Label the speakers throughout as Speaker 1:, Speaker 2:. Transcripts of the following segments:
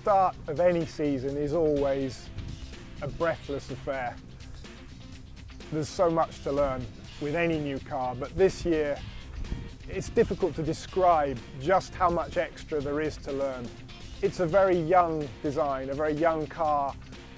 Speaker 1: start of any season is always a breathless affair. There's so much to learn with any new car, but this year it's difficult to describe just how much extra there is to learn. It's a very young design, a very young car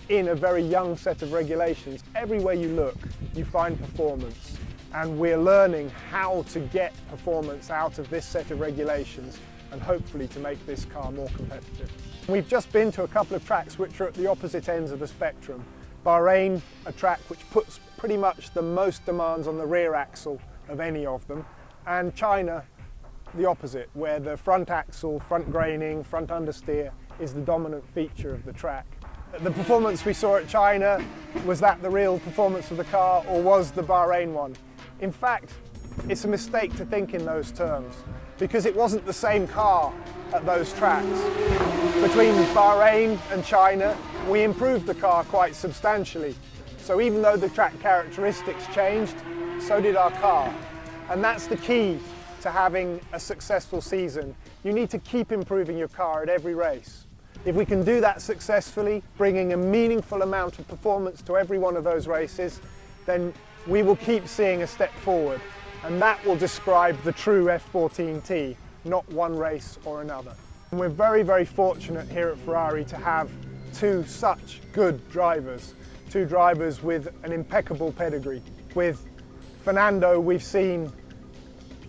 Speaker 1: in a very young set of regulations. Everywhere you look, you find performance, and we're learning how to get performance out of this set of regulations and hopefully to make this car more competitive. We've just been to a couple of tracks which are at the opposite ends of the spectrum. Bahrain, a track which puts pretty much the most demands on the rear axle of any of them, and China, the opposite, where the front axle, front graining, front understeer is the dominant feature of the track. The performance we saw at China, was that the real performance of the car, or was the Bahrain one? In fact, it's a mistake to think in those terms, because it wasn't the same car at those tracks. Between Bahrain and China, we improved the car quite substantially. So even though the track characteristics changed, so did our car. And that's the key to having a successful season. You need to keep improving your car at every race. If we can do that successfully, bringing a meaningful amount of performance to every one of those races, then we will keep seeing a step forward. And that will describe the true F14 T, not one race or another. And we're very, very fortunate here at Ferrari to have two such good drivers. Two drivers with an impeccable pedigree. With Fernando, we've seen,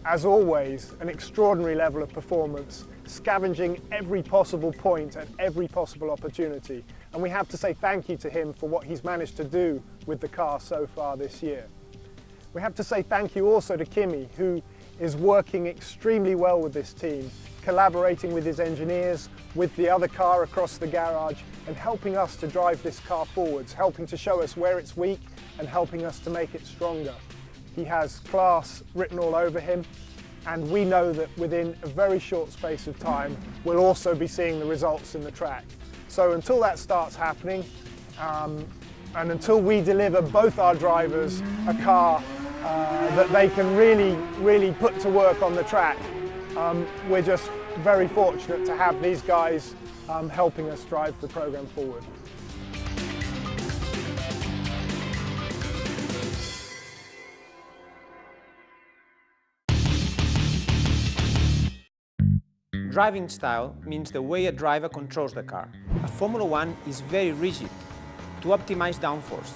Speaker 1: as always, an extraordinary level of performance, scavenging every possible point at every possible opportunity. And we have to say thank you to him for what he's managed to do with the car so far this year. We have to say thank you also to Kimi, who is working extremely well with this team, collaborating with his engineers, with the other car across the garage, and helping us to drive this car forwards, helping to show us where it's weak and helping us to make it stronger. He has class written all over him, and we know that within a very short space of time, we'll also be seeing the results in the track. So until that starts happening, and until we deliver both our drivers a car that they can really put to work on the track, we're just very fortunate to have these guys helping us drive the program forward.
Speaker 2: Driving style means the way a driver controls the car. A Formula One is very rigid to optimize downforce.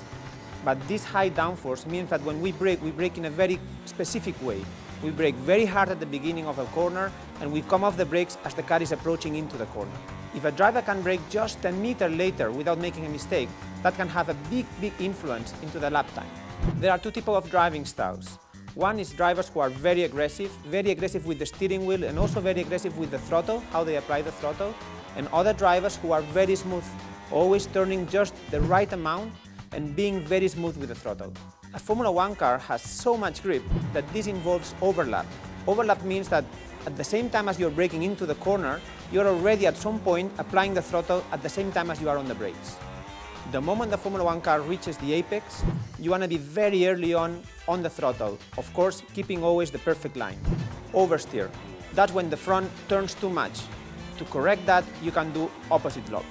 Speaker 2: But this high downforce means that when we brake in a very specific way. We brake very hard at the beginning of a corner and we come off the brakes as the car is approaching into the corner. If a driver can brake just a meter later without making a mistake, that can have a big influence into the lap time. There are two types of driving styles. One is drivers who are very aggressive with the steering wheel and also very aggressive with the throttle, how they apply the throttle, and other drivers who are very smooth, always turning just the right amount and being very smooth with the throttle. A Formula One car has so much grip that this involves overlap. Overlap means that at the same time as you're braking into the corner, you're already at some point applying the throttle at the same time as you are on the brakes. The moment the Formula One car reaches the apex, you want to be very early on the throttle, of course keeping always the perfect line. Oversteer, that's when the front turns too much. To correct that, you can do opposite lock.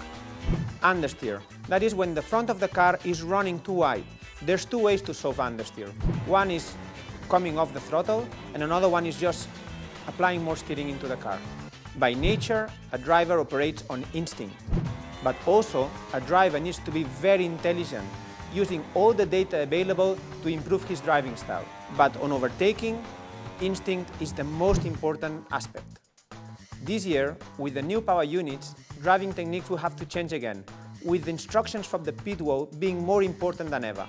Speaker 2: Understeer, that is when the front of the car is running too wide. There's two ways to solve understeer. One is coming off the throttle, and another one is just applying more steering into the car. By nature, a driver operates on instinct. But also, a driver needs to be very intelligent, using all the data available to improve his driving style. But on overtaking, instinct is the most important aspect. This year, with the new power units, driving techniques will have to change again, with the instructions from the pit wall being more important than ever.